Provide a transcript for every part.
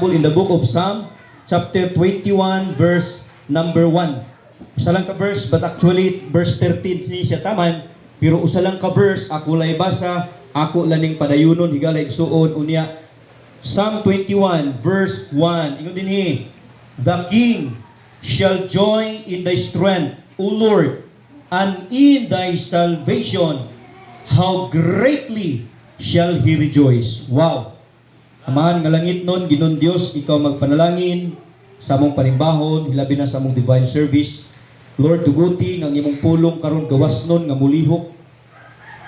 example, in the book of Psalm, chapter 21, verse number 1. Usa lang ka verse, but actually, verse 13 siya taman, pero usa lang ka verse, ako lay basa, ako laning padayunon, higalay igsuon, unya. Psalm 21, verse 1. Ingon dinhi, the king shall join in thy strength, O Lord, and in thy salvation, how greatly shall he rejoice. Wow! Amahan nga langit nun, Ginoong Dios, ikaw magpanalangin sa among panimbahon, hilabi na sa among divine service. Lord, tuguti ng imong pulong karon gawas nun, nga mulihok,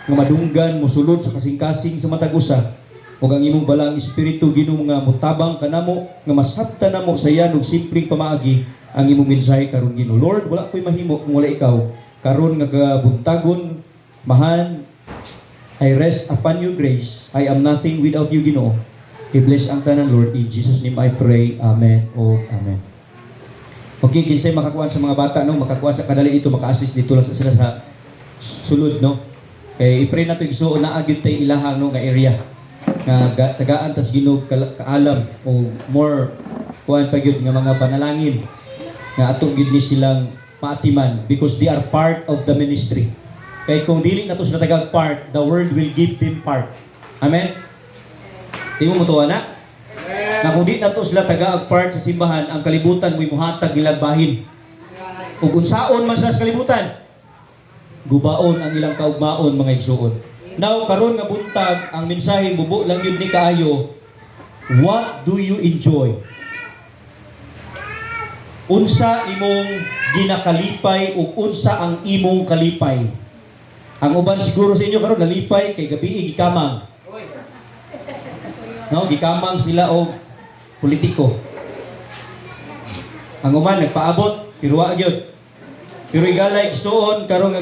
nga madunggan, musulod sa kasing-kasing sa matag usa. Ug ang imong balang espiritu Ginoo nga mutabang kanamo, nga masabtan namo sa iyan og simpleng pamaagi ang imong mensahe karon Ginoo. Lord, wala ko'y mahimo kung wala ikaw. Karon nga kabuntagon, mahan, I rest upon your grace. I am nothing without you, Ginoo. I-bless ang tanan, Lord. In Jesus' name I pray. Amen o Amen. Okay, kinsay makakuan sa mga bata, no? Makakuan sa kadali ito, maka-assist dito lang sa sila sa sulod, no? Kaya i-pray na ito, igsuon na agad tayo ilahang, no? Nga area. Nga tagaan, tas Ginoo kaalam o more kuan pa gyud nga mga panalangin nga atong gid ni silang maatiman because they are part of the ministry. Kay kung dili nato sila tagag part, the world will give them part. Amen. Di mo mutuwa na? Na kung di nato sila tagag part sa simbahan, ang kalibutan mo'y muhatag ilang bahin. Ug unsaon man sa kalibutan, gubaon ang ilang kaugmaon mga igsuon. Now, karon nga buntag, ang mensahe bubo lang yun ni kaayo, what do you enjoy? Unsa imong ginakalipay o unsa ang imong kalipay? Ang uban siguro sa inyo karon nalipay kay gabi gikamang. No, gikamang sila og politiko. Ang uban nagpaabot, pero wa gyud. Pero igalay igsuon karon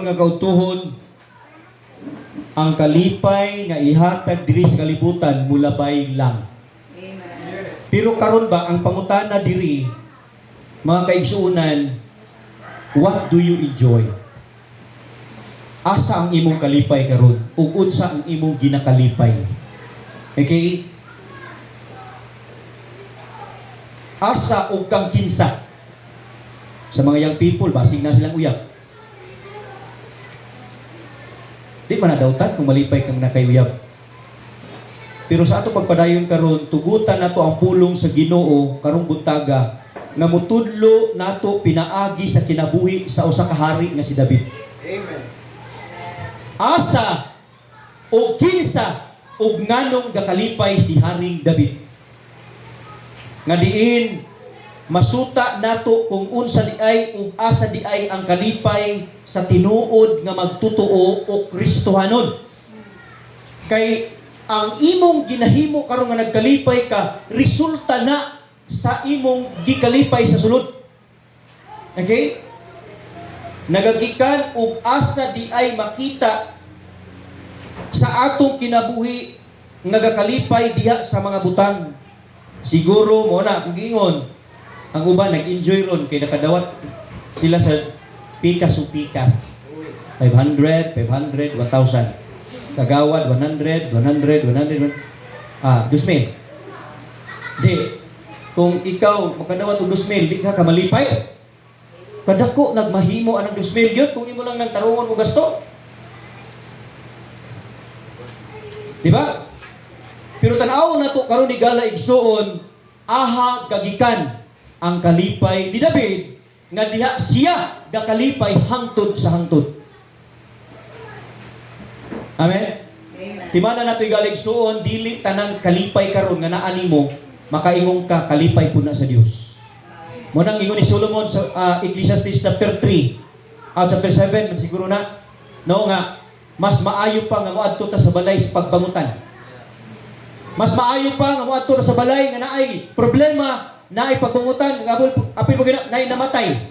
nga kautuhon, ang kalipay nga ihatag diri sa kalibutan mulabay lang. Amen. Pero karon ba ang pangutana diri mga kaigsuonan, what do you enjoy? Asa ang imong kalipay karon? Ug unsa ang imong ginakalipay? Okay? Asa ug kang kinsa? Sa mga young people, basig na silang uyab. Di man nadawtan kung malipay kang nakayuyab. Pero sa ato pagpadayon karon, tugutan nato ang pulong sa Ginoo karong buntaga nga mutudlo nato pinaagi sa kinabuhi sa usa ka hari nga si David. Amen. Asa o kinsa o nganong gakalipay si Haring David. Nga diin masuta nato kung unsa di ay ug asa di ay ang kalipay sa tinuod nga magtutuo o Kristohanon. Kay ang imong ginahimo karon nga nagkalipay ka, resulta na sa imong gikalipay sa sulod. Okay? Nagagikan ug asa di ay makita sa atong kinabuhi nga gakalipay diha sa mga butang. Siguro mo na kung giingon ang uban nag-enjoy ron kay nakadawat sila sa pikas o pikas. 500, 1,000. Kagawad 100. 2,000. Di kung ikaw makadawat og 2,000, di ka kamalipay. Kadako nagmahimo anang 2,000 gyud kung imo lang nang tarungon mo gasto. Di ba? Pero tan-aw nato karon ni gala igsuon, aha gagikan ang kalipay ni David nga diha siya gakalipay hangtod sa hangtod. Amen. Amen. Timana nato igalig suon dili tanang kalipay karon nga naa nimo makaingong ka kalipay pud na sa Dios. Mo nang ingon ni Solomon sa Ecclesiastes chapter 3 chapter 7 siguro na no nga mas maayo pa nga moadto ta sa balay sa pagbangutan. Mas maayo pa nga moadto ta sa balay nga naay problema naay pagbangutan, apil mo naay namatay.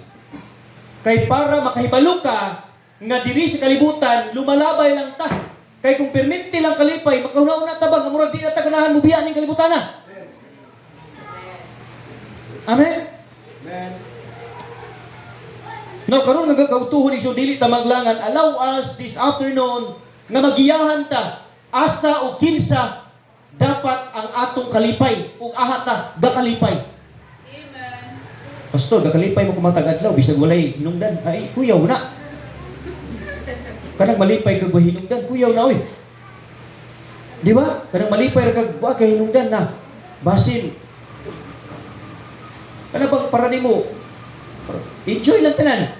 Kay para makahibalo ka, nga diri sa kalibutan, lumalabay lang ta. Kay kung perminti lang kalipay, makauna-una tabang, murag di na taganahan mo biyan ng kalibutan na. Amen? Amen. No, karon nga gagawtuhon iso dili ta maglangan, allow us this afternoon nga magiyahan ta asa o kinsa dapat ang atong kalipay ug ahat ta gakalipay. Amen. Pastor, gakalipay mo kumatag adlaw bisag walay hinungdan. Ay, kuyaw na. Kanang malipay kag hinungdan, kuyaw na oy. Di ba? Kanang malipay ra kag wa kay hinungdan na. Basin. Kana bang para nimo? Enjoy lang tanan.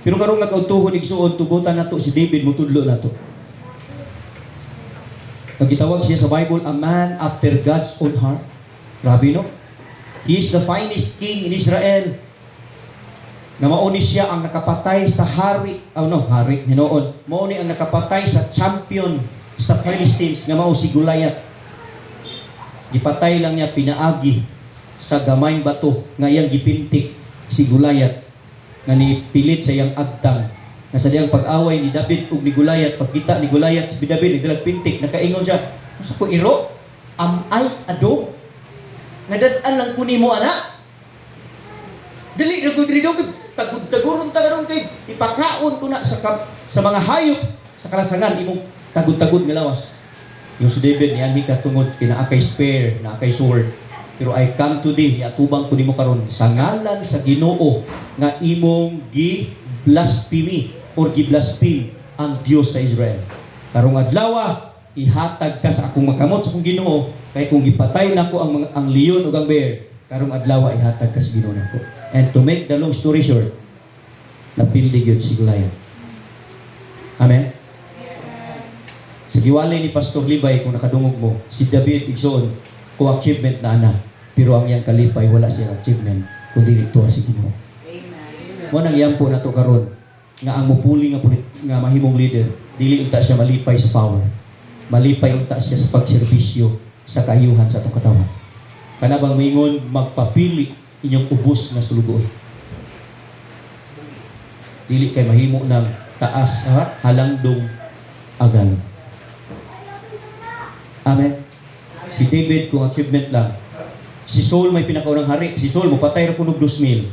Pero karong nagautuhon igsuon tugutan nato si David mutudlo nato. Nagitawag siya sa Bible a man after God's own heart. Grabe no? He is the finest king in Israel. Na mauni siya ang nakapatay sa hari, hari hinoon. Mauni ang nakapatay sa champion sa Philistines nga mao si Goliath. Gipatay lang niya pinaagi sa gamayng bato nga iyang gipintik si Goliath nga nipilit sa iyang agtang. Nasa diyang pag-away ni David ug ni Goliath, pagkita ni Goliath si David nagdalag pintik, nakaingon siya, "Usa ko iro? Am I ado? Nadad-an lang ko nimo ana? Dili ra gud ridog tagud-taguron ta karon kay ipakaon ko na sa mga hayop sa kalasangan imong tagud-tagud nga lawas." Yung si David niyan ka tungod kina akay spear, na akay sword. Pero I come today, atubang ko nimo karon sa ngalan sa Ginoo nga imong gi-blasphemy or gi-blaspheme ang Dios sa Israel. Karong adlaw ihatag ka sa akong makamot sa akong Ginoo kay kung gipatay nako ang leon ug ang bear, karong adlaw ihatag ka sa Ginoo nako. And to make the long story short, napildi gyud si Goliath. Amen. Sa giwalay ni Pastor Libay kung nakadungog mo, si David igsoon ko achievement na ana, pero ang iyang kalipay wala siyang achievement kundi dito si Ginoo. Amen. Mo nang iyampo nato karon nga ang mupuli nga mahimong leader, dili unta siya malipay sa power. Malipay unta siya sa pagserbisyo sa kaayuhan sa atong katawan. Kana bang moingon magpapili inyong ubos na sulugoon. Dili kay mahimo ng taas halangdong agal. Amen. Si David kung achievement lang. Si Saul may pinakaunang hari. Si Saul mopatay ra kunog 2,000.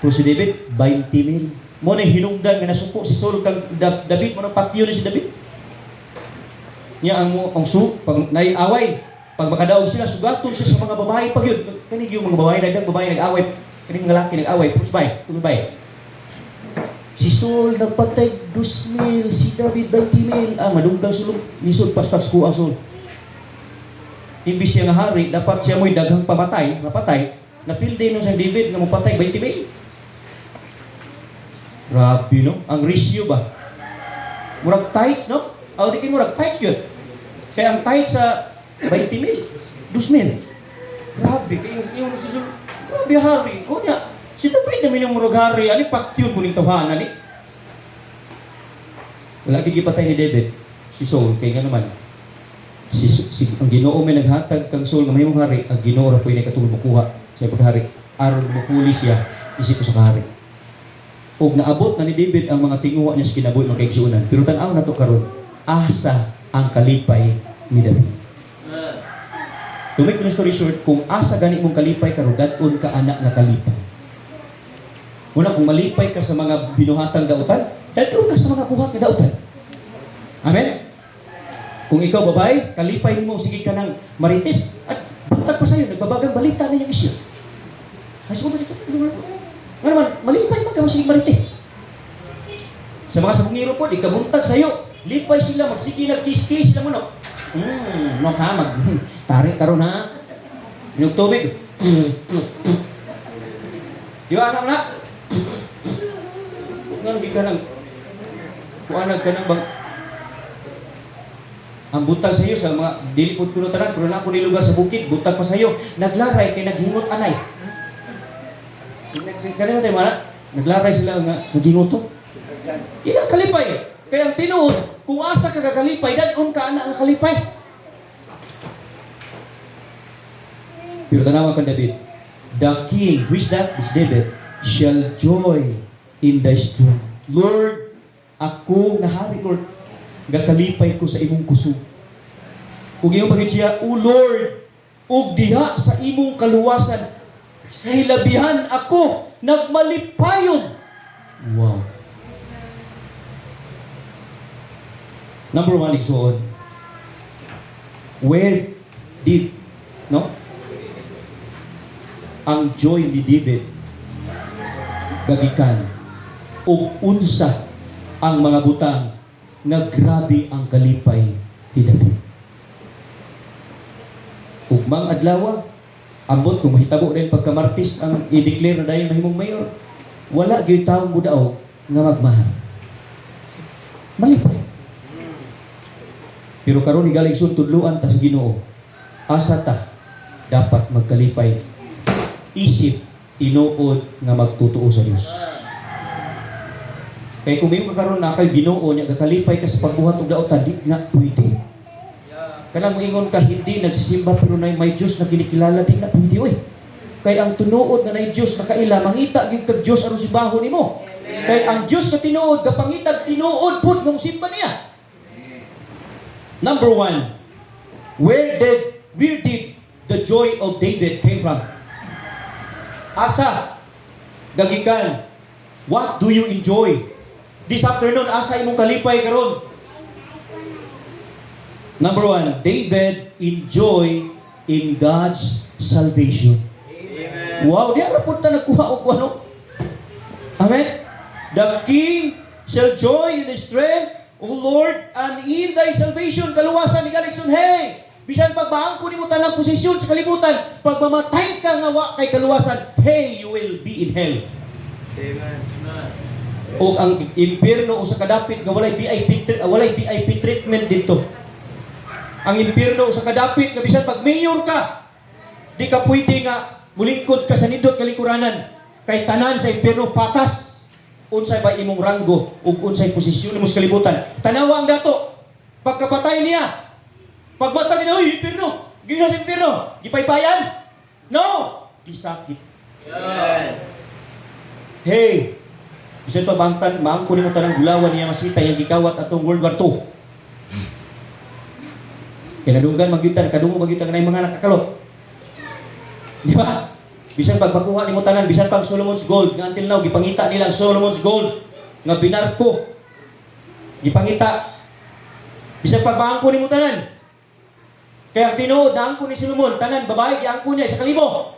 Pero si David 20,000. Mo na hinungdan nga nasuko si Saul kang David mo nang patyo na si David. Nya ang pag naiaway, pag makadaog sila sugaton siya sa mga babae pag yun. Kani yung mga babae daghang babae nag-away, kani mga lalaki nag-away, pusbay, tubay. Si Saul nagpatay 2,000, si David 20,000. Madunggang sulong nisod paspas ko ang Saul. Imbis siya nga hari, dapat siya mo'y daghang mapatay, napildi nung sa David nga mapatay 20,000. Grabe no? Ang ratio ba? Murag tights no? O di kayo murag tights yun. Kaya ang tights sa 20,000, 2,000. Grabe, kayo yung susunod. Grabe hari. O niya, si David namin yung murag hari, ani paktyon kuning tawhanan ni. Wala gigipatay ni David, si Saul, kaya nga naman. Ang Ginoo may naghatag kang Saul nga mahimong hari, ang Ginoo ra po'y nakatulog makuha sa paghari. Aron mapuli siya, isip ko sa kahari. Og naabot na ni David ang mga tinguha niya sa kinabuhi mga kaigsuonan. Pero tanaw na to karon, asa ang kalipay ni David. To make the story short, kung asa gani mong kalipay karon, dadon ka anak na kalipay. Una, kung malipay ka sa mga binuhatang dautan, dadon ka sa mga buhat na dautan. Amen? Kung ikaw babae, kalipay mo, sige ka ng marites, at buntag pa sa'yo, nagbabagang balita na yung isyo. Ay, so balita. Nga naman, malipay man ka mo, sige marites. Sa mga sabungiro po, ikabuntag sa'yo, lipay sila, magsige nag-kiss-kiss sila mo, no? No ka, tarik-taro na. Minug tubig. Di ba, anak na? Nga, hindi ka nang, kuanag ka nang bang, ang buntag sa iyo sa mga dilipod kuno tanan, pero na ako nilugar sa bukid, buntag pa sa iyo, naglaray kay naghingot anay. Kanina tayo mana, naglaray sila nga naghingoto. Ilang kalipay. Kaya ang tinuod, kung asa ka kakalipay, dadon ka anak ang kalipay. Pero tanawa kang David, the king, who is that? Is David, shall joy in thy strength. Lord, ako na hari, Lord, gakalipay ko sa imong kusog. Ug iyong pagit siya, O Lord, ug diha sa imong kaluwasan, sa hilabihan ako nagmalipayon. Wow. Number 1, igsuon. Where did, no? Ang joy ni David gagikan ug unsa ang mga butang nga grabe ang kalipay ni David. Ug mang adlaw ambot kung mahitabo din pagkamartis ang i-declare na dayon mahimong mayor, wala gyud taong budaw nga magmahal. Malipay. Pero karon igaling sun tudluan ta sa Ginoo. Asa ta dapat magkalipay. Isip, tinuod nga magtutuo sa Dios. Kay kung mayo ka karon na kay Ginoo nya gakalipay ka sa pagbuhat og daotan, di na pwede. Kanang moingon ka hindi nagsisimba pero nay may Dios na kinikilala, di na pwede oy. Kay ang tinuod nga nay Dios nakaila mangita gyud kag Dios aron simbahon nimo. Kay ang Dios nga tinuod gapangitag tinuod pud ng simba niya. Number 1, where did the joy of David came from? Asa gagikan? What do you enjoy? This afternoon, asa imong kalipay karon? Number 1, David enjoy in God's salvation. Amen. Wow, di ara pud ta nagkuha og ano? Amen. The king shall joy in his strength, O Lord, and in thy salvation kaluwasan ni Galikson. Hey, bisan pagbaang ko nimo tanang posisyon sa kalibutan, pag mamatay ka nga wa kay kaluwasan, hey, you will be in hell. Amen. O ang impierno o sa kadapit nga walay VIP treatment dito. Ang impierno o sa kadapit nga bisan pag mayor ka, di ka pwede nga mulingkod ka sa nindot kalingkuranan kay tanan sa impierno patas. Unsay ba imong ranggo ug unsay posisyon mo sa kalibutan. Tanawa ang dato. Pagkapatay niya, pagmatag niya, oy, impierno. Gisa sa impierno, gipaypayan? No, gisakit. Yeah. Hey, bisan pa bangtan, maangko nimo tanang gulawan niya masita yang gikawat atong World War II. Kinadunggan magyutan, kadungo magyutan kanay mga nakakalot. Di ba? Bisan pagpakuha nimo tanan, bisan pag Solomon's Gold, nga until now gipangita nila ang Solomon's Gold nga binarko. Gipangita. Bisan pagbaangko nimo tanan. Kaya ang tinuod na angko ni Solomon, tanan babae giangko niya sa kalimo.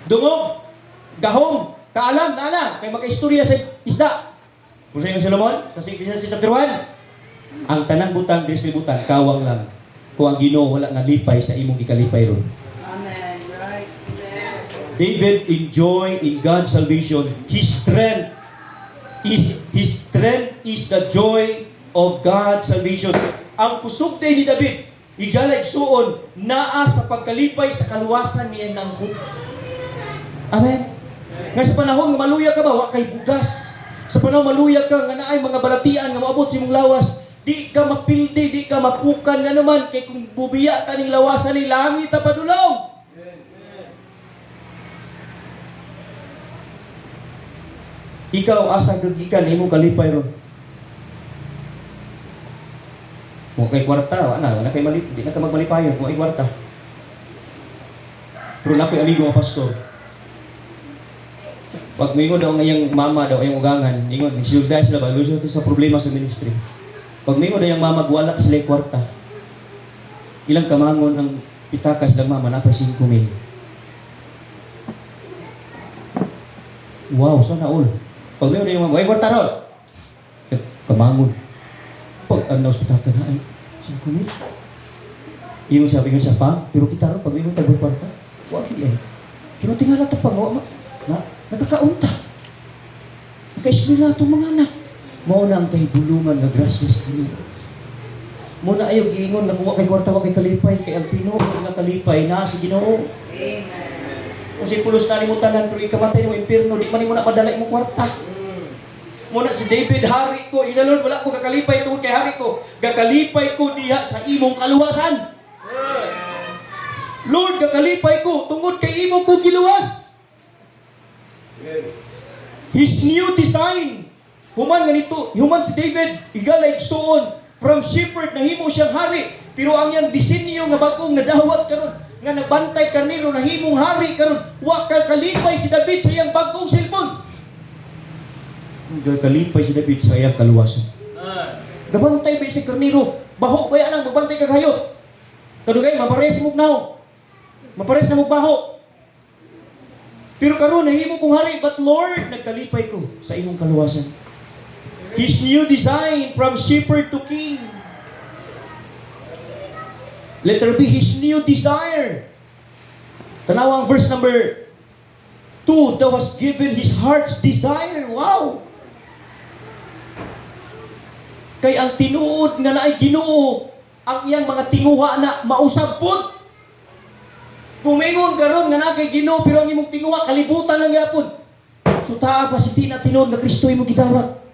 Dungog, gahom, kaalam, naala, kay makaistorya sa isda. Kung sa yung Solomon, sa chapter 1, ang tanang butang, dres butang, kawang lang. Kung ang Ginoo wala nga lipay sa imong gikalipay ron. Amen. Right. Amen. David enjoy in God's salvation. His strength is the joy of God's salvation. Ang kusugtay ni David, igalay suon, naa sa pagkalipay sa kaluwasan ni Enangko. Amen. Nga sa panahon nga maluya ka ba, wa kay bugas. Sa panahon maluya ka, nga naay mga balatian nga maabot sa imong lawas, di ka mapildi, di ka mapukan nga naman, kay kung bubiya ka ning lawasan ni langit ta padulong. Ikaw asa gagikan imong kalipay ron. Mo kay kwarta, wala kay malip, di na ka magmalipayon mo ay kwarta. Pero napoy amigo nga pastor. Pag mingon daw ngayang mama daw ayong ugangan, ingon silda sila ba luso to sa problema sa ministry. Pag mingon daw yung mama wala sila yung kwarta. Ilang kamangon ang pitakas lang mama na pa 5,000. Wow, sana all. Pag mingon daw yung mama, ay kwarta ron. Kamangon. Pag ano hospital ka na ay 5,000. Ingon siya pa, pero kita ron pag mingon tagong kwarta. Wa ay. Pero tingala ta pa na nakakaunta. Nakaismila itong mga anak. Mauna ang kahibulungan na gracias din. Muna ayaw giingon, nakuha kay kwarta, kay kalipay, kay ang Pinoy na kalipay na si Ginoo. Amen. Kung si pulos na mo tanan, pero ikamatay mo impirno, di man mo na padala mo kwarta. Muna si David, hari ko, Lord, wala ko kakalipay tungkol kay hari ko. Gakalipay ko diha sa imong kaluwasan. Lord, gakalipay ko tungkol kay imong kong giluwas. His new design. Human si David, igalay suon from shepherd na himo siyang hari. Pero ang yang disenyo nga bagong nadawat karon, nga nabantay karnero na himong hari karon, wa kalipay si David sa iyang bagong cellphone. Kalipay si David sa iyang kaluwasan. Gabantay ba si karnero? Baho ba yan ang magbantay kag hayop? Kadugay, mapares mo now. Mapares na mo baho. Pero karon nahimo kong hari, but Lord, nagkalipay ko sa imong kaluwasan. His new design from shepherd to king. Letter B, His new desire. Tanaw ang verse number 2, that was given His heart's desire. Wow! Kay ang tinuod nga naay Ginoo, ang iyang mga tinguha na mausab pod. Pumingon karon nga na kay Ginoo, pero ang imong tinguha kalibutan lang gyapon. So taa pa si na tinuod nga Kristo imong gidawat.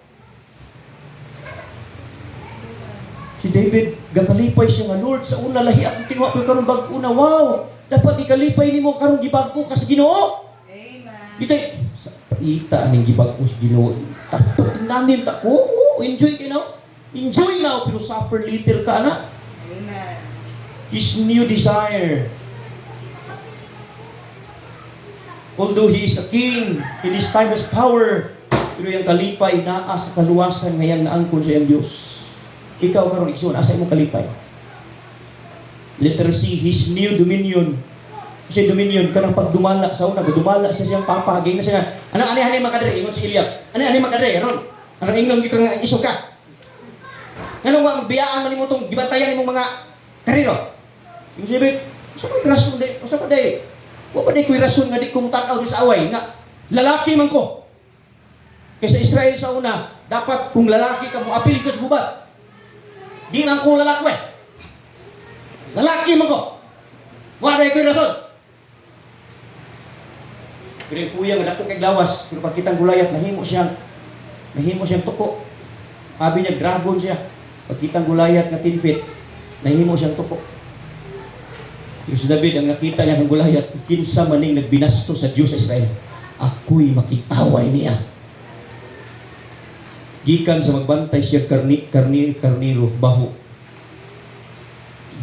Si David, gakalipay siya nga, Lord, sa una lahi akong tinguha, pero karon bag-una, wow! Dapat ikalipay nimo karon gibag-o ka sa Ginoo. Amen. Itay, sa paita aning gibag-o sa Ginoo. Takto namin ta ko, enjoy kayo now. Enjoy now, pero suffer later ka na. Amen. His new desire. Although He is a king, in His time has power, pero yung kalipay naa sa kaluwasan ngayon na angkon sa iyang Diyos. Ikaw karon igsoon, asa imong kalipay? Letter C, His new dominion. Kasi dominion, kanang pagdumala sa una, dumala siya siyang papagay na siya. Anong ani-ani makadre, ingon si Eliab. Ani-ani makadre, karon. Anong ingon gi kang iso ka? Anong wa magbiyaan man nimo tong gibantayan nimong mga karero? Yung sabi, sa may rason day, sa pa day. Wa pa day ko'y rason nga di ko mutanaw sa away nga lalaki man ko. Kaysa Israel sa una, dapat kung lalaki ka mo apil ko sa gubat. Di man ko lalaki. Lalaki man ko. Wa day ko'y rason. Pero yung kuya nga dako kay lawas, pero pag kitang gulayat nahimo siyang tuko. Sabi niya dragon siya. Pag kitang gulayat nga 10 feet, nahimo siyang tuko. Yung si David, ang nakita niya ng gulayat, kinsa maning nagbinasto sa Diyos sa Israel, ako'y makitaway niya. Gikan sa magbantay siya karniro, baho.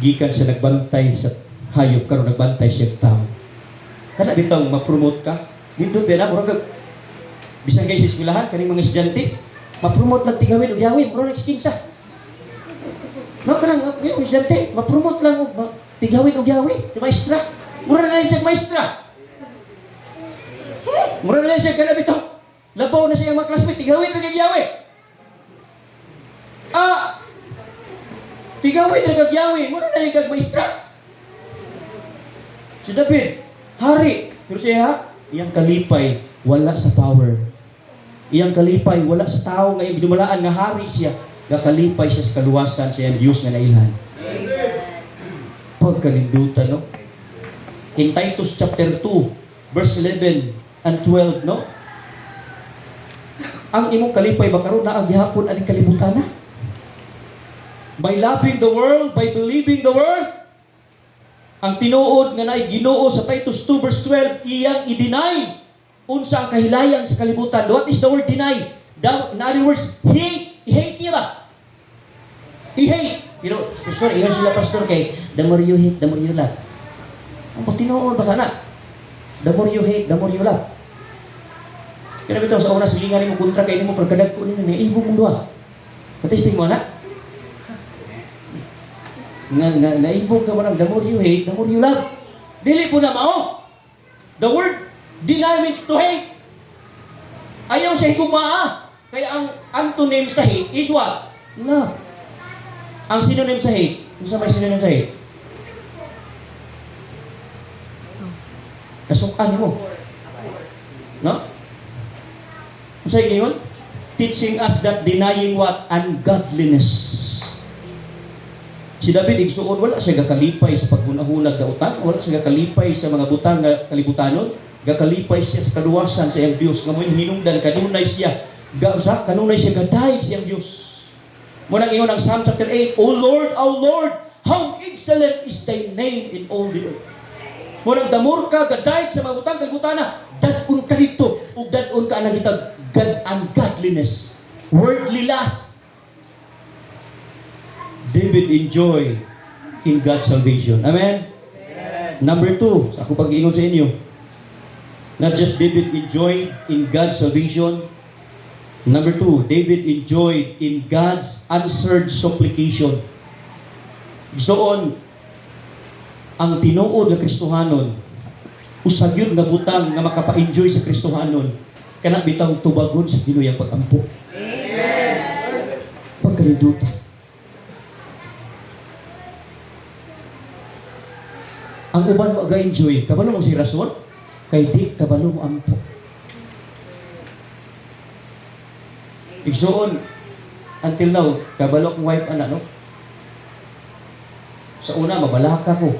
Gikan sa nagbantay sa hayop, karon nagbantay siya tao. Kana bitaw ma-promote ka, dito na murag bisan kay sa eskwelahan kaning mga estudyante, ma-promote lang tigawin ug yawin, bro next kinsa. No kanang yung estudyante, ma-promote lang og tigawin ug yawin, si maestra. Mura na siya maestra. Mura na siya kana bitaw. Labaw na siya mga classmate, tigawin ug yawin. Tigawin ug yawin, mura na siya maestra. Si David, hari, pero siya, iyang kalipay, wala sa power. Iyang kalipay, wala sa tao nga iyang binumalaan nga hari siya. Gakalipay siya sa kaluwasan siya ang Diyos nga nailhan. Amen. Pagkalindutan, no? In Titus chapter 2, verse 11 and 12, no? Ang imong kalipay ba karon na ang gihapon aning kalibutan na? By loving the world, by believing the world, ang tinuod nga naay Ginoo sa Titus 2 verse 12, iyang i-deny unsa ang kahilayan sa kalibutan. What is the word deny? In other words, hate niya ba? I-hate. You know, pastor, iyon sila pastor kay the more you hate, the more you love. Ang tinuod ba kana? The more you hate, the more you love. Kaya bitaw sa una silingan nimo kontra kay nimo pagkadag ko nimo ni ibo mong duha. Katisting mo na? Naibog ka mo ng the more you hate, the more you love. Dili po na mao. The word deny means to hate. Ayaw siya higumaa. Kaya ang antonym sa hate is what? Love. Ang synonym sa hate, ano may synonym sa hate? Kasukan mo. No? Ano sa'yo ngayon? Teaching us that denying what? Ungodliness. Si David, igsuon, wala siya gakalipay sa paghunahunag na utan, wala siya gakalipay sa mga butang na kalibutanon, gakalipay siya sa kaluwasan sa iyang Diyos. Ngayon hinungdan, kanunay siya, kanunay siya gadayeg sa iyang Diyos. Munang iyon ang Psalm chapter 8, O Lord, how excellent is thy name in all the earth. Munang damor ka, gadayeg sa mga butang kalibutana, dadun ka dito, o dadun ka anang itag ungodliness, worldly lust. David enjoy in God's salvation. Amen? Amen. Number 2, sa ako pag-iingon sa inyo, not just David enjoyed in God's salvation. Number 2, David enjoyed in God's answered supplication. Igsoon, ang tinuod nga Kristohanon, usag yun nga butang nga makapa-enjoy sa Kristohanon, kana bitang tubagon sa Ginoo yang pag-ampo. Amen. Pagkaliduta. Ang uban mo aga-enjoy, kabalo mo si rason, kay di kabalo mo ampo. Igsoon, until now, kabalo kong wife ana, no? Sa una, mabalaka ko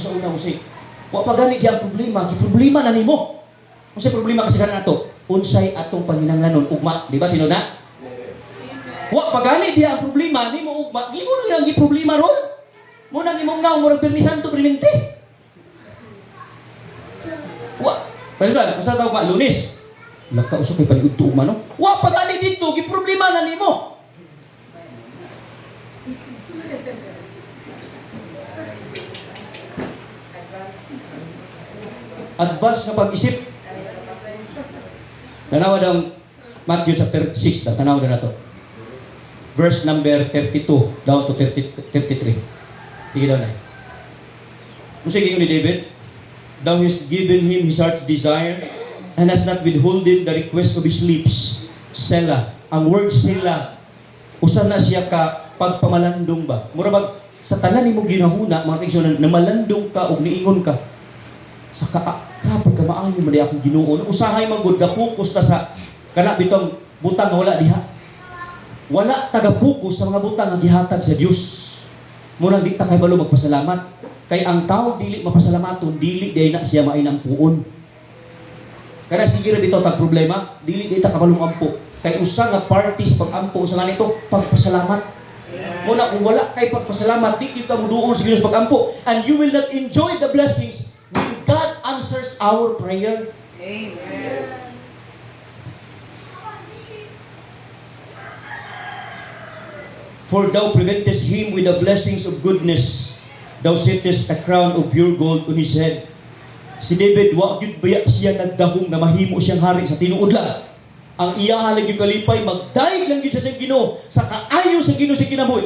sa una kasi, wa pa gani gyang problema, problema na nimo. Unsay problema kasi kana nato? Unsay atong panginahanglanon ugma, di ba tinuod? Wa pa gani diya ang problema nimo ugma, gimo na lang gi problema ron. Mo nang imong naong murag Pirmi Santo Primente. Wa, palitan, usa taw ba Lunes. Laka usa kay paligud ugma no. Wa pa gani dito gi problema na nimo. Advance nga pag-isip. Tanawa daw Matthew chapter 6, tanawa na to. Verse number 32 down to 33. Sige daw na. Musa gingon ni David, thou hast given him his heart's desire and has not withholden the request of his lips. Sela. Ang word sela, usa na siya ka pagpamalandong ba? Mura bag sa tanan nimo ginahuna, mga kaigsoonan, na malandong ka o niingon ka. Sa kapag ka maayo man di akong Ginoo, usahay man gud gapokus ta sa kana bitong butang nga wala diha. Wala taga-focus sa mga butang nga gihatag sa Dios. Muna di ta kay balo magpasalamat. Kay ang tao dili mapasalamaton, dili di na siya mainang puon. Kana sige ra bitaw tag problema, dili di ta kabalong ampo. Kay usa nga party sa pag-ampo sa nganito, pagpasalamat. Muna kung wala kay pagpasalamat, di ka muduol sa Ginoo sa pag-ampo, and you will not enjoy the blessings when God answers our prayer. Amen. For thou preventest him with the blessings of goodness. Thou settest a crown of pure gold on his head. Si David, wa gyud baya siya nagdahom na mahimo siyang hari sa tinuod lang. Ang iya lagi kalipay, magdayeg lang gyud siya sa Ginoo, sa kaayo sa Ginoo sa kinabuhi.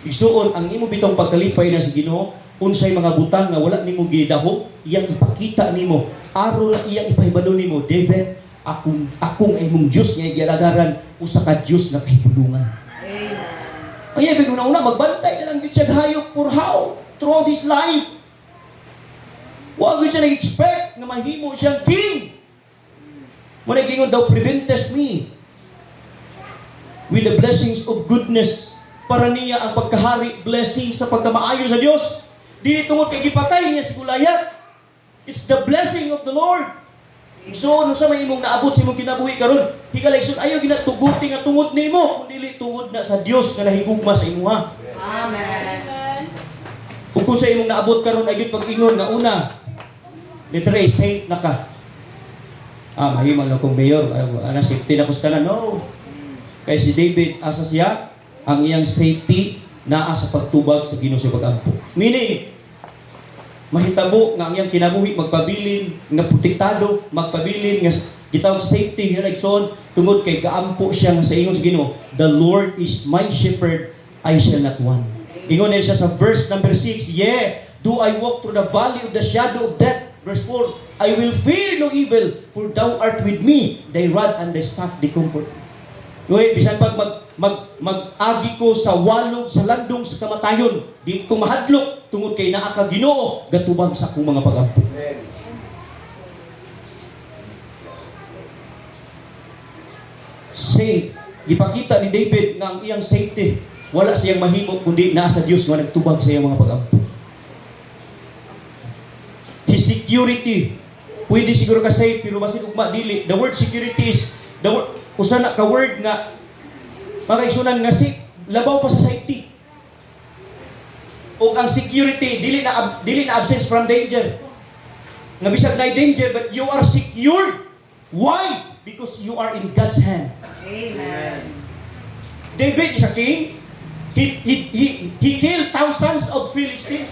Igsuon, ang imo bitong pagkalipay na sa Ginoo, unsay mga butang nga wala nimo gidahom, iyang ipakita nimo. Aro lang iyang ipahibalo nimo, David, akong imong Dios nga gialagaran, usa ka Dios na kahibulungan. Ang ibig una-una, magbantay na lang din siya hayop for how? Throughout his life. Huwag siya nag-expect na mahimo siyang king. Muna gingon daw, preventest me with the blessings of goodness, para niya ang pagkahari, blessing sa pagkamaayo sa Diyos. Dili tungod kay gipatay niya si Goliath. It's the blessing of the Lord. So, ano sa may imong naabot sa imong kinabuhi karon? Higalay sun ayaw ginatuguti nga tungod nimo, kun dili tungod na sa Dios nga nahigugma sa imuha. Amen. Ug kung sa imong naabot karon ay gyud pag-ingon nga una, literal saint na ka. Mahiman lang kong mayor, safety na kustanan. No. Kay si David, asa siya, ang iyang safety naa sa pagtubag sa Ginoo sa pag-ampo. Meaning, mahitabo nga ang iyang kinabuhi magpabilin nga protektado, magpabilin nga gitawag safety nga nagson tungod kay kaampo siya nga sa ingon sa Ginoo, the Lord is my shepherd, I shall not want. Ingon niya siya sa verse number 6, yeah, do I walk through the valley of the shadow of death, verse 4, I will fear no evil, for thou art with me, thy rod and thy staff they comfort me. Uy, bisan pag mag-agi ko sa walog, sa landong, sa kamatayon, di ko mahadlok, tungod kay naa ka Ginoo, gatubang sa akong mga pag-ampo. Safe. Ipakita ni David nga ang iyang safety. Wala siyang mahimo, kundi nasa Diyos nga nagtubang sa iyang mga pag-ampo. His security. Pwede siguro ka safe, pero basin ugma dili. The word security is, the word, usa na ka word nga makaigsunan nga si labaw pa sa safety. O ang security dili na absence from danger. Nga bisag na danger but you are secured. Why? Because you are in God's hand. Amen. David is a king. He killed thousands of Philistines.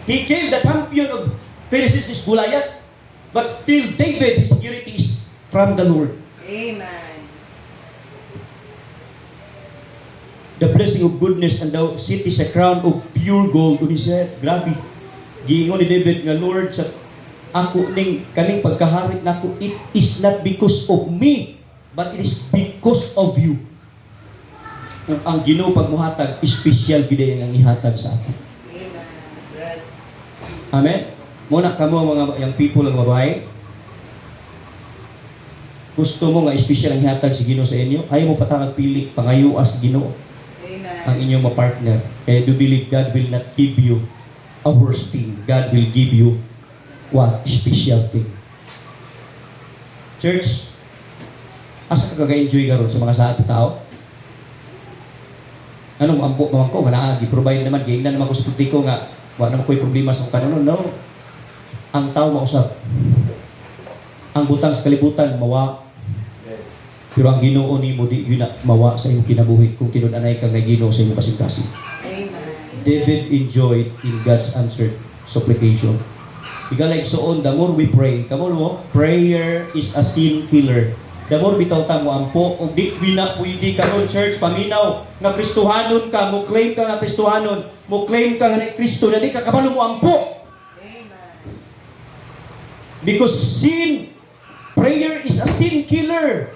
He killed the champion of Philistines, Goliath. But still David, his security is from the Lord. Amen. The blessing of goodness and thou city sa crown of pure gold. Uni siya, grabe. Giingon ni David nga, Lord, sa ako ning kaning pagkaharit nako, it is not because of me, but it is because of you. Kung ang Ginoo pagmuhatag, special gid ang ihatag sa atin. Amen. Amen. Muna kamo mga young people ang babae. Gusto mo nga special ang ihatag si Ginoo sa inyo, ayaw mo patangag pili pangayuas si Ginoo ang Amen. inyong ma-partner. Kaya do believe God will not give you a worse thing. God will give you what? Special thing. Church, asa ka kaka-enjoy karon sa mga saat sa tao? Anong ampo naman ko, nga gi-provide naman, giingnan naman ko sa puti ko nga, wala naman ko'y problema sa kanon. No. Ang tao mausap. Ang butang sa kalibutan, mawa. Pero ang Ginoo ni mo, di yun na mawa sa iyong kinabuhi kung tinud-anay kang may Ginoo sa iyong kasing-kasing. Amen. David enjoyed in God's answered supplication. Igalig soon, the more we pray, kamo mo, prayer is a sin killer. The more bitaw ta mo ampo, o di na pwede karon church, paminaw, nga Kristohanon ka, mo claim ka nga Kristohanon, mo claim ka nga ni Kristo, na di ka kabalo mo ampo. Amen. Because sin, prayer is a sin killer.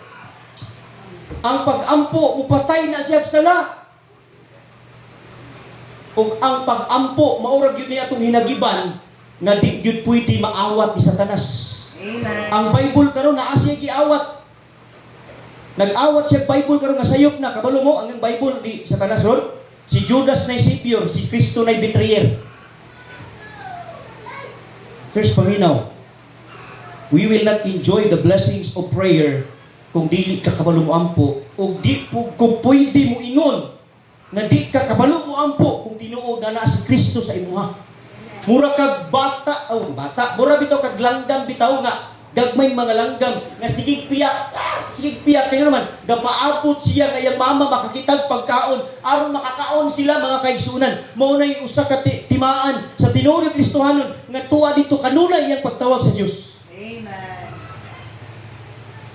Ang pag-ampo, mupatay na siya sala. Kung ang pag-ampo, maurag yun niya itong hinagiban, nga di yun pwede maawat ni Satanas. Amen. Ang Bible karon na siya giawat. Nag-awat siya Bible karon nga sayop na. Kabalo mo, ang Bible di Satanas ron. Si Judas na Savior, si Kristo na betrayer. Church, paminaw. We will not enjoy the blessings of prayer kung dili ka kabalo mo ampo o di po kung pwede mo ingon na di ka kabalo mo ampo kung tinuod na naa si Kristo sa imuha. Mura kag bata, mura bitaw kag langgam bitaw nga gagmay mga langgam nga sigig piyak kayo naman gapaabot siya kaya mama makakitag pagkaon aron makakaon sila mga kaigsunan. Mao na yung usa ka timaan sa tinuod ni Kristohanon nga tuwa dito kanunay iyang pagtawag sa Dios. Amen.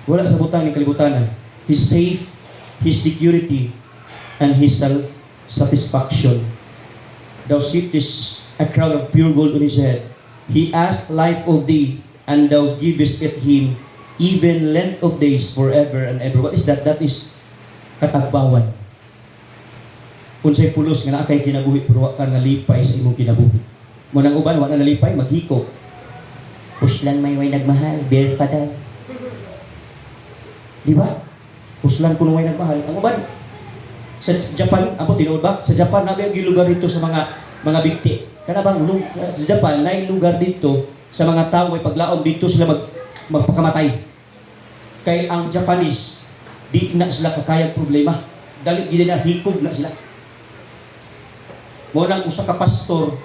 Wala sa butang ni kalibutan. His safe, His security, and His satisfaction. Thou sittest a crown of pure gold on His head. He asked life of thee, and thou givest it Him, even length of days forever and ever. What is that? That is katagbawan. Unsay pulos nga naa kay kinabuhi pero wa ka nalipay sa imong kinabuhi. Mo nang uban wa na nalipay maghiko. Puslan may nagmahal, bear pa daw. Di ba? Puslan kuno may nagmahal. Ang uban sa Japan, apo tinuod ba? Sa Japan nabi ang gilugar dito sa mga bigti. Kana bang sa Japan nay lugar dito sa mga tao may paglaom dito sila magpakamatay. Kay ang Japanese di na sila kakayang problema. Dali gid na hikog na sila. Mo nang usa ka pastor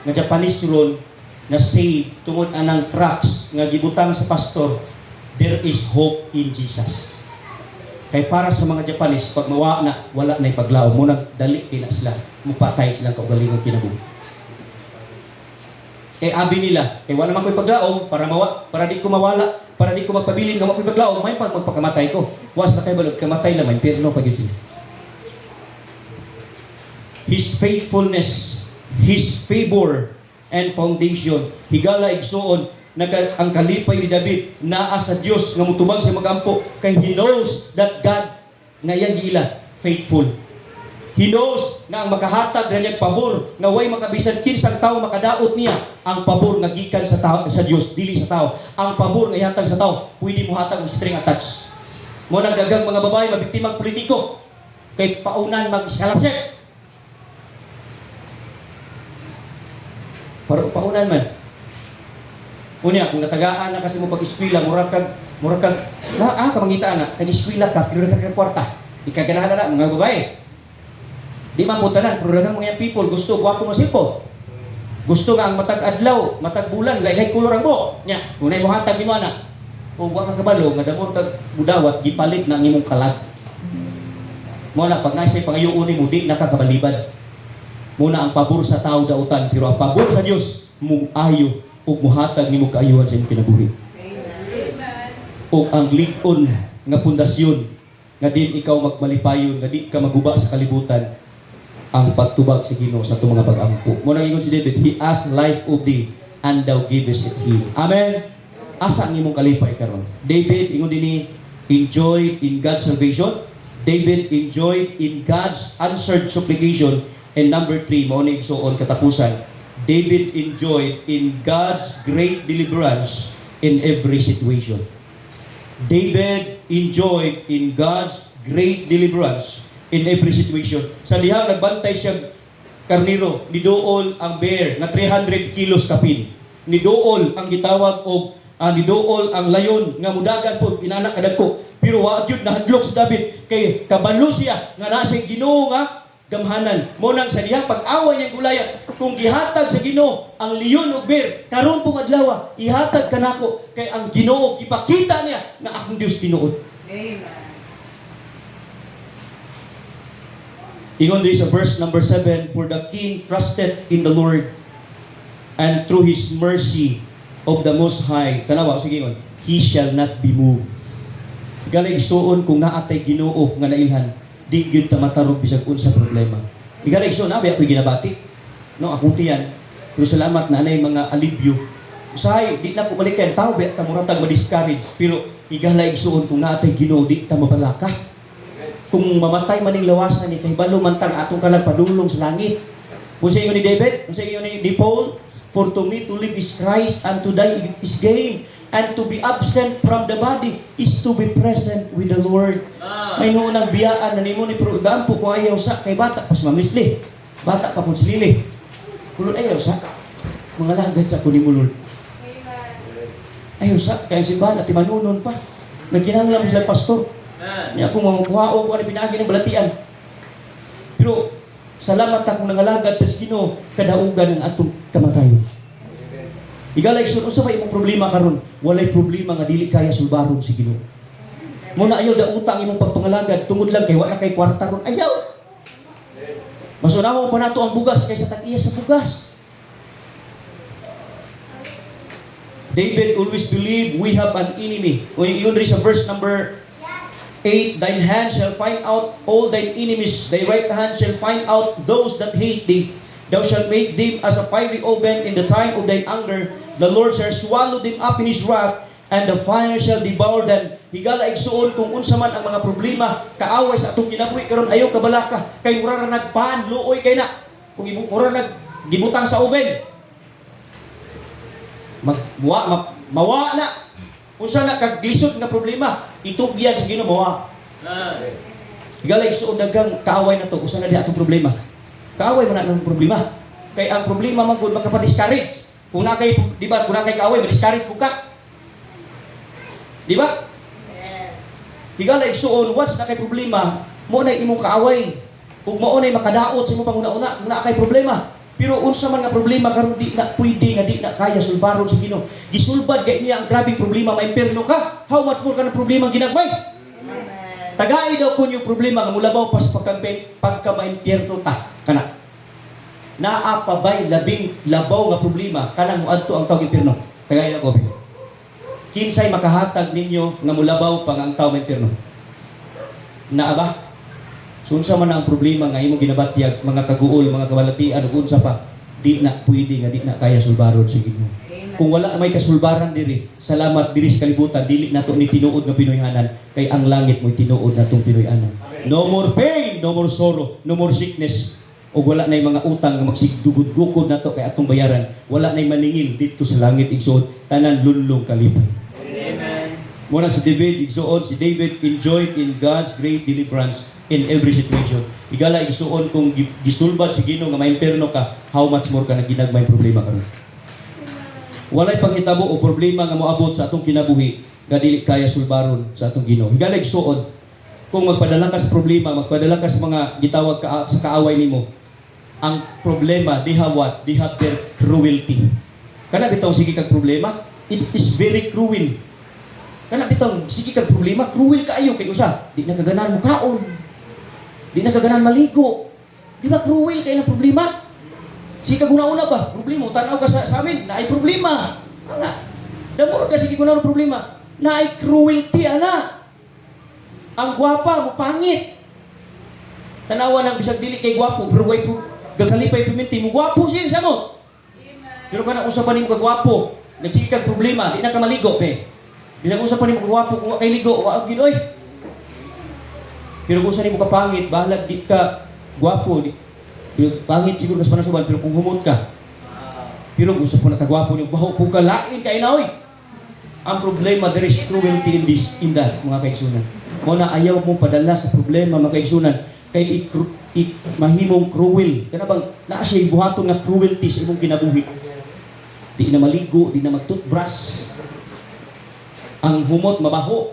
nga Japanese ron na say tungod anang tracks nga gibutang sa pastor, there is hope in Jesus. Kay para sa mga Japanese, pag mawa na, wala na ipaglaom. Muna, dali kina sila. Mupatay silang kaugalingong kinabuhi. Kay abi nila, kay wala naman ko ipaglaom, para di ko mawala, para di ko magpabilin nga ko ipaglaom, may magpakamatay ko. Was na kayo balog, kamatay naman, pero no, pag-ibig sila. His faithfulness, His favor, and foundation, higala igsuon, ang kalipay ni David naa sa Dios nga mutubag sa magampo kay he knows that God nga iyang giila faithful. He knows nga ang makahatag na niyang pabor nga way makabisan kinsang tao makadaot niya ang pabor nga gikan sa tao sa Dios dili sa tao. Ang pabor nga ihatag sa tao pwede mo hatag og string attached. Mo nang daghang mga babae mabiktimang politiko kay paunan mag-scholarship. Paunan man. Unya, kung natagaan na kasi mo pag-eskwela, murag kag, kamangita na, nag-eskwela ka, pero nagkakag kwarta. Ikaganahan na mga babae. Di maputanan, pero nagang mga people, gusto, guwapo mo sipo. Gusto nga ang matag adlaw, matag bulan, laylay kulor ang mo. Nya, kung na'y mo hatag ni mo anak, kung waka kabalo, nga damon kag budawat, gipalit na ang imong kalat. Muna, pag nasa pangayuon mo, di nakakabalibad. Muna ang pabor sa tao dautan, pero ang pabor sa Dios mong ayo ug muhatag nimo kaayuhan sa imong kinabuhi. Amen. Ug ang lig-on nga pundasyon nga din ikaw magmalipayon, nga di ka maguba sa kalibutan ang pagtubag sa Ginoo sa itong mga pag-ampo. Muna ingon si David, He asked life of thee, and thou givest it him. Amen? Asa ang imong kalipay karon? David, ingon din ni, enjoyed in God's salvation. David enjoyed in God's answered supplication. And number 3, mauna igsuon katapusan, David enjoyed in God's great deliverance in every situation. David enjoyed in God's great deliverance in every situation. Sa lihang nagbantay siya karniro, nidool ang bear na 300 kilos kapin. Nidool ang gitawag og nidool ang layon nga mudagan po pinanak kadagko. Pero wa gyud nahadlok si David kay kabalo siya nga nasa Ginoo nga gamhanan. Mo nang sa dihang pag-away niyang Goliath, kung gihatag sa Ginoo ang leon ug bear karon pong adlaw, ihatag kanako kay ang Ginoo gipakita niya nga akong Dios tinuod. Amen. Ingon diri sa verse number 7, for the king trusted in the Lord, and through his mercy of the Most High, tanawa, sige ingon, he shall not be moved. Galay isuon kung naatay Ginoo nga nailhan, di gyud ta matarog bisag unsa problema. Galay isuon abi ako ginabati. No, ako tiyan. Pero salamat na anay mga alibyo. Usahay, di na ko balikan tao ba ta muratag ma-discourage, pero igalay isuon kung naatay Ginoo di ta mabalaka. Kung mamatay maning lawasan ni kahibalo man tang atong kalang padulong sa langit. Kung sa inyo ni David, kung sa inyo ni Paul, for to me to live is Christ and to die is gain, and to be absent from the body is to be present with the Lord. May noon ang biyaan na nimo ni program po kung ayaw sa kay bata pas mamisli. Bata pa po silili. Kulod ayaw sa mga lagad sa kunin mo Lord. Ayaw sa kaya ang simbahan at manunon pa. Nagkinahanglan mo sila pastor. Niya kung mamukuhao ko ang pinagi ng balatian. Pero salamat akong nangalagad tas Ginoo kadaugan ng atong kamatayon. Igalay sun usa ba imong problema karon? Walay problema nga dili kaya sulbaron si Ginoo. Muna ayaw da utang imong pagpangalagad tungod lang kay wala kay kwarta ron. Ayaw. Mas unawa pa nato ang bugas kaysa tag-iya sa bugas. David always believed we have an enemy. When yun rin sa verse number 8, thine hand shall find out all thine enemies, thy right hand shall find out those that hate thee. Thou shalt make them as a fiery oven in the time of thine anger. The Lord shall swallow them up in his wrath, and the fire shall devour them. Higala igsuon kung unsa man ang mga problema, kaaway sa atong kinabuhi karon ayaw kabalaka, kay mura ra nagpan, luoy kay na. Kung mura nag gibutang sa oven. Mawa na. Unsa na kaglisod nga problema, itugyan sa Ginoo mawa. Higala igsuon daghang kaaway na to, usa na di atong problema. Kaaway man ang problema. Kay ang problema man gud makapa-discourage. Kung na kay, di ba, kung na kay kaaway, ma-discourage po ka. Di ba? Higala igsuon, once na kay problema, mo na imong kaaway. Ug mao nay makadaot sa imong panguna-una kung na kay problema. Pero unsa man nga problema karon di na pwede nga di na kaya sulbaron sa Ginoo. Gisulbad kay niya ang grabing problema, maimperno ka. How much more ka ng problema ang ginagmay? Tagai daw kun yung problema nga mulabaw pas pagka maimperno ta kana. Naa pa bay labing labaw nga problema kanang moadto ang tawag impierno. Tagai daw ko. Kinsay makahatag ninyo nga mulabaw pang ang tawag impierno? Naa ba? So, unsa man ang problema nga imong ginabatyag, mga kaguol, mga kabalatian, ug unsa pa, di na pwede nga di na kaya sulbaron sa Ginoo. Kung wala may kasulbaran diri, salamat diri sa kalibutan, dili nato ni tinuod nga Pinoy-anan, kay ang langit mo'y tinuod natong Pinoy-anan. No more pain, no more sorrow, no more sickness, o wala nay mga utang nga magsigdugod-gukod nato kay atong bayaran, wala nay maningil dito sa langit igsuon, tanan lunlong kalipay. Muna si David, igsuon, si David enjoyed in God's great deliverance in every situation. Igala igsuon kung gisulbad si Ginoo nga maimperno ka, how much more ka na ginagmay problema karon. Walay panghitabo o problema nga moabot sa atong kinabuhi nga dili kaya sulbaron sa atong Ginoo. Igala igsuon kung magpadala ka sa problema, magpadala ka sa mga gitawag ka sa kaaway nimo, ang problema they have what? They have their cruelty. Kana bitaw sige kag problema, it is very cruel. Kana bitaw sige kag problema, cruel kaayo kay usa, di na kaganan mo kaon. Di na kaganan maligo. Di ba cruel kayo ng problema? Si kaguna-una ba? Problema. Tanaw ka sa amin, na ay problema. Ala. Damo ka sige kuna ng problema. Na ay cruelty, ana. Ang gwapa mo pangit. Tanawa ng bisag dili kay gwapo, pero way po gagalipay piminti mo gwapo siya sa mo. Pero kana usapan nimo ka gwapo, nagsikag problema, di na ka maligo pe. Bisag usapan nimo ka gwapo kung wa kay ligo, wa gid oy. Pero kung saan mo ka pangit, bahala di ka gwapo, pangit siguro sa panasuban, pero kung humot ka, pero kung sa panatagwapo niyo, baho po ka, lain ka inaoy. Ang problema, there is cruelty in that, mga kaigsunan. Muna ayaw mo padala sa problema, mga kaigsunan, kay mahimong cruel. Kaya bang, naa siya yung buhaton na cruelty sa imong kinabuhi. Di na maligo, di na mag-toothbrush. Ang humot, mabaho.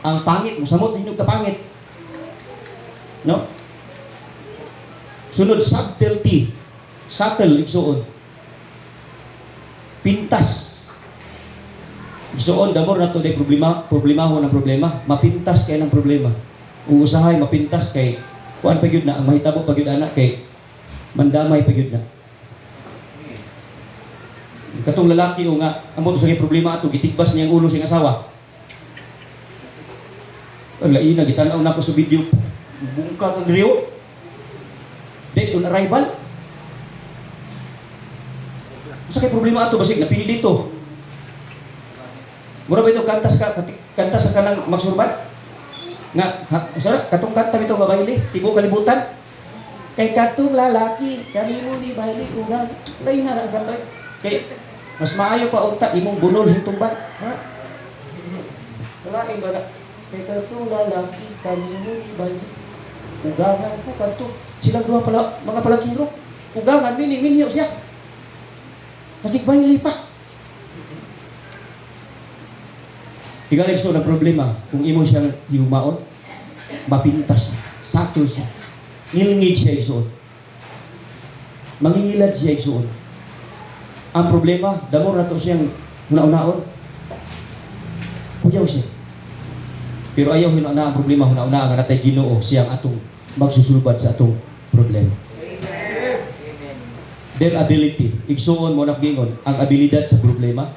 Ang pangit, musamot, hinog ka pangit. No? Sunod, subtlety. Subtle, igsuon. Pintas. Igsuon, damor na ito day problema ho ng problema. Mapintas kay ng problema. Uusahay, mapintas kay kuan pagyud na, ang mahitabo pagyud anak kay mandamay pagyud na. Katong lalaki o nga, amot sa problema ato, gitigbas niya ang ulo sa asawa. Ang laina, gitanaw na ako sa video. Bungka kang riyo. Dead on arrival. Sa kay problema ato, basig napili dito. Mura ba ito kantas sa kanang magsurban? Nga, usara, katong kanta ito mabayli, tigo kalibutan. Kay katong lalaki, kami mo ni bayli ugang. Lain na ang kanta. Kay, mas maayo pa unta, imong bunol hintumban. Ha? Kalain ba na? Kay katong lalaki, kami mo ni bayli. Ugangan ko kanto. Silang dua pala, mga palakiro. Ugangan, mini-minyo siya. Nagigbayli pa. Igaling so ng problema, kung imo siyang hiumaon, mapintas, sakto siya. Ngilingig siya isuon. Mangingilad siya isuon. Ang problema, damo na to siyang hunaon-naon. Puyaw siya. Pero ayaw hinauna ang problema, hunauna ang natay Ginoo siyang atong magsusulbad sa atong problema. Their ability, igsuon mo nakgingon, ang abilidad sa problema,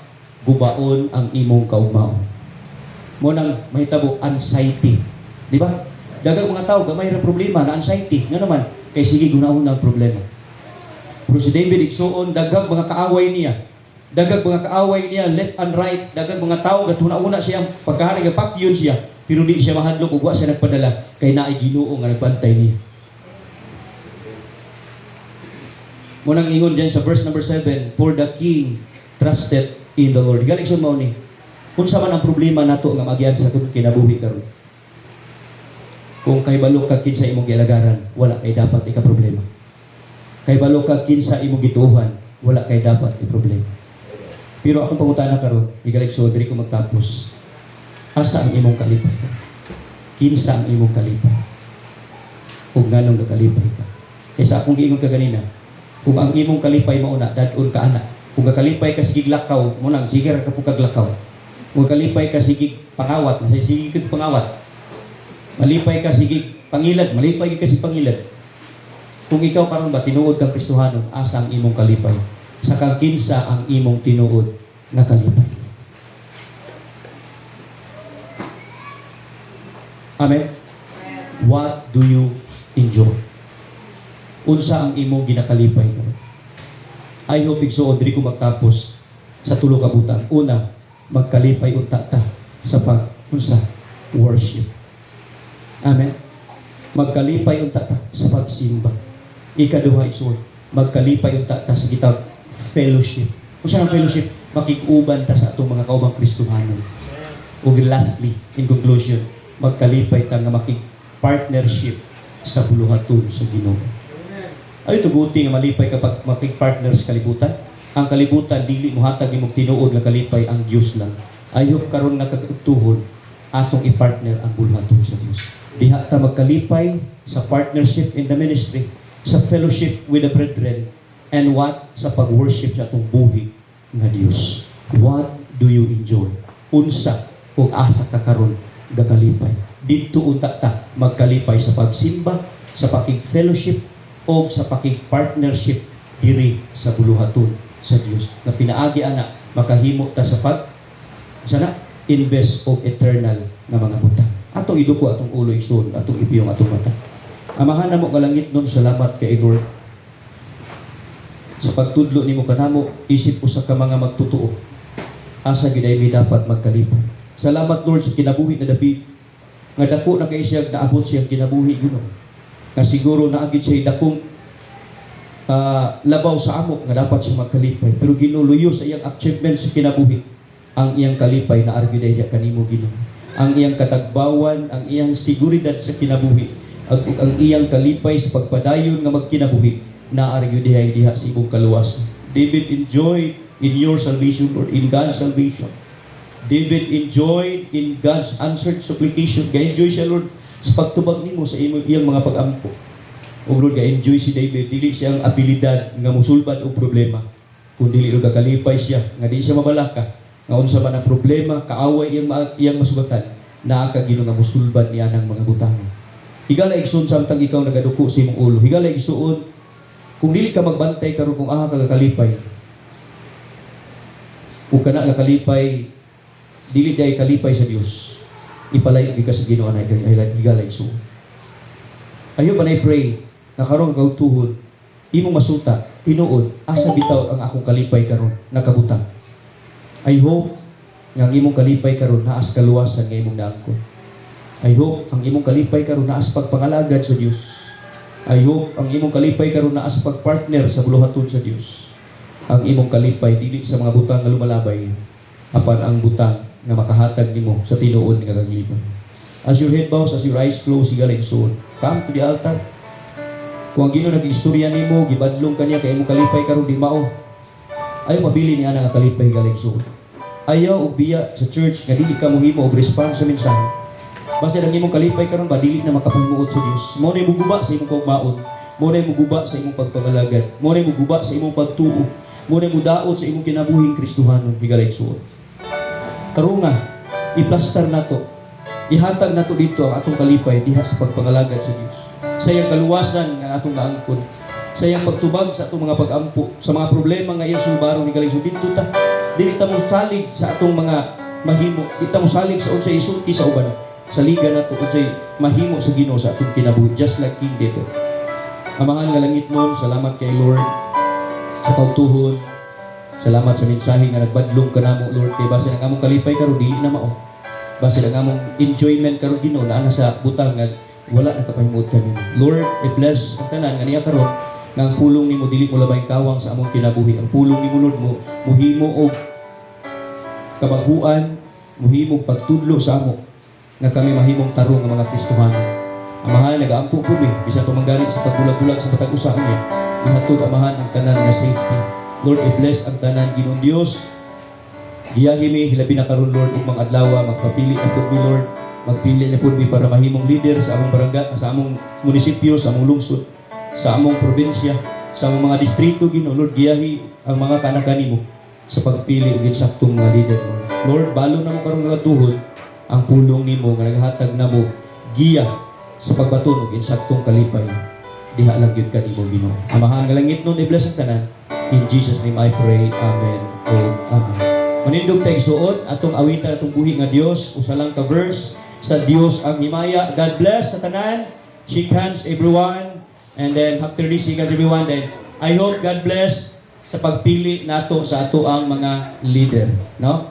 gubaon ang imong kaugmaon. Mo nang mahitabo anxiety. Di ba? Dagang mga tao, gamay ng problema na anxiety. Nga naman, kay sige gunaon ang problema. Pero si David igsuon, dagang mga kaaway niya. Dagang mga kaaway niya, left and right. Dagang mga tao, gatuna-una siyang pagkahari, gapakyon siya. Pero di siya mahadlok, ugwa siya nagpadala. Kay naay Ginoo nga nagpantay niya. Munang ingon dyan sa verse number 7, for the king trusted in the Lord. Galing siya mao ni. Kung sa man ang problema nato nga magyan sa itong kinabuhi karon. Kung kay balok ka kinsa imong gilagaran, wala kay dapat ika-problema. Kay balok ka kinsa imong gituhan, wala kay dapat i-problema. Pero akong pangutana karon, igalig so diri ko magtapos. Asa ang imong kalipay? Kinsa ang imong kalipay? Ug nganong kakalipay ka? Kaysa akong giingon ka ganina, kung ang imong kalipay mauna, dadon ka anak. Kung kakalipay ka sigig lakaw, mo nang sige ra ka pug kaglakaw. Kung kalipay ka sigig pangawat, sige kag pangawat. Malipay ka sigig pangilad, malipay ka si pangilad. Kung ikaw karon ba tinuod kang Kristohanon, asa ang imong kalipay? Sa kang kinsa ang imong tinuod nga kalipay. Amen. What do you enjoy? Unsa ang imong ginakalipay karon? I hope igsuon diri ko magtapos sa tulo ka butang. Una, magkalipay unta ta sa pag-unsa worship. Amen. Magkalipay unta ta sa pagsimba. Ikaduha igsuon, magkalipay unta ta sa kitab fellowship. Unsa ang fellowship? Makig-uban ta sa atong mga kaubang Kristohanon. Ug lastly, in conclusion, magkalipay ta nga makig-partnership sa buluhaton sa Ginoo. Ay tuguti nga malipay kapag makig-partner sa kalibutan. Ang kalibutan dili mohatag imong tinuod nga kalipay ang Dios lang. Ayok karon nga kagtuhon atong i-partner ang buluhaton sa Dios. Diha ta magkalipay sa partnership in the ministry, sa fellowship with the brethren, and what sa pag-worship sa atong buhi nga Dios. What do you enjoy? Unsa ug asa ka karon nga kalipay? Didto unta ta magkalipay sa pagsimba, sa pakig-fellowship o sa pakig-partnership diri sa buluhaton sa Dios. Na pinaagi ana makahimo ta sa invest of eternal nga mga butang. Atong iduko atong ulo isun, atong ibiyong atong mata. Amahan na mo kalangit nun, salamat kay Lord. Sa pagtudlo nimo kanamo, isip usa ka mga magtutuo. Asa gid ay mi dapat magkalipay. Salamat Lord sa kinabuhi na David. Nga dako na kay siya naabot siyang kinabuhi Ginoo. Nga siguro naagid siya dakong labaw sa amok nga dapat siya magkalipay. Pero Ginoo luyo sa iyang achievement sa kinabuhi. Ang iyang kalipay na argyud siya kanimo Ginoo. Ang iyang katagbawan, ang iyang seguridad sa kinabuhi, ang iyang kalipay sa pagpadayon nga magkinabuhi na argyud diha sa imong kaluwasan. David enjoyed in your salvation, Lord, in God's salvation. David enjoyed in God's answered supplication. Ga-enjoy siya, Lord, sa pagtubag nimo sa iyang mga pag-ampo. O Lord, ga-enjoy si David. Dili siyang abilidad nga musulbad o problema. Kung dili ro kakalipay siya, nga di siya mabalaka. Nga unsa man ang problema, kaaway iyang masugatan, naa ka Ginoo nga musulbad niya ng mga butang. Higala igsoon samtang ikaw nagaduko sa imong ulo. Higala igsoon, kung dili ka magbantay karon kung aha ka kakalipay, kung kana nga kalipay, dili day kalipay sa Dios, ipalayo ka sa Ginoo na higala igsoon. Ayo pa na pray na karon kag tuhod, imong masuta, tinuod, asa bitaw ang akong kalipay karon nakabutang. I hope nga ang imong kalipay karon naas kaluwasan nga imong naangkon. I hope ang imong kalipay karon naas pagpangalagad sa Dios. I hope ang imong kalipay karon naas pagpartner sa buluhaton sa Dios. Ang imong kalipay dili sa mga butang nga lumalabay, apan ang butang nga makahatag nimo sa tinuod nga kagliban. As your head bows, as your eyes close, higala igsoon. Come to the altar. Kung ang Ginoo nag-istorya nimo, gibadlong kaniya kay imong kalipay karon di mao, ayaw mabili niya nga kalipay higala igsoon. Ayaw og biya sa church nga dili ka mohimo og response sa mensahe. Basta ang imong kalipay karon ba dili na makapahimuot sa Dios. Mao na muguba sa imong kaugmaon, mao na muguba sa imong pagpangalagad, mao na muguba sa imong pagtuo, mao na mudaot sa imong kinabuhing Kristohanon higala igsoon. Tarunga, iplastar nato. Ihatag nato dito ang atong kalipay diha sa pagpangalagad sa Dios. Sa iyang kaluwasan nga atong naangkon, sa iyang pagtubag sa atong mga pag-ampo, sa mga problema nga iyang sulbarong higala igsoon dito ta. Dili ta mo salig sa atong mga mahimo, dili ta mo salig sa unsay isulti sa uban. Sa liga nato unsay mahimo sa Ginoo sa atong kinabuhi, just like King David. Amahan nga langit nun, salamat kay Lord sa pagtuhod. Salamat sa mensahe nga nagbadlong kanamo Lord, kay base ang among kalipay karon dili na mao. Base ang among enjoyment karon Ginoo naa na sa butang nga wala na kapahimuot kanimo. Lord, i-bless ang tanan nga niya karon nga ang pulong nimo dili mo labay kawang sa among kinabuhi. Ang pulong nimo Lord mo muhimo og kabaghuan, muhimo og pagtudlo sa amo nga kami mahimong tarong nga mga Kristohanon. Amahan nagaampo ko mi bisan pa manggalit sa pagbulag-bulag sa matag usa mi. Ihatod amahan ang tanan nga safety. Lord, i-bless ang tanan Ginoong Dios. Giyahi mi hilabi na karon Lord ug mga adlaw magpapili na pud mi Lord. Magpili na pud mi para mahimong leader sa among barangay, sa among munisipyo, sa among lungsod, sa among probinsya, sa among mga distrito Ginoo. Lord, giyahi ang mga kanak kanimo sa pagpili og insaktong mga leader Lord. Lord, balo na mo karon nga tuhod ang pulong nimo nga naghatag namo giya sa pagbaton og insaktong kalipay. Diha lang gyud kanimo Ginoo. Amahan nga langit nun i-bless ang tanan. In Jesus name I pray. Amen. Oh, amen. Manindog tayo suod atong awitan atong buhi nga Dios. Usa lang ka verse sa Dios ang himaya. God bless sa tanan. Shake hands everyone. And then after this, shake hands everyone. Then I hope God bless sa pagpili nato sa ato ang mga leader. No?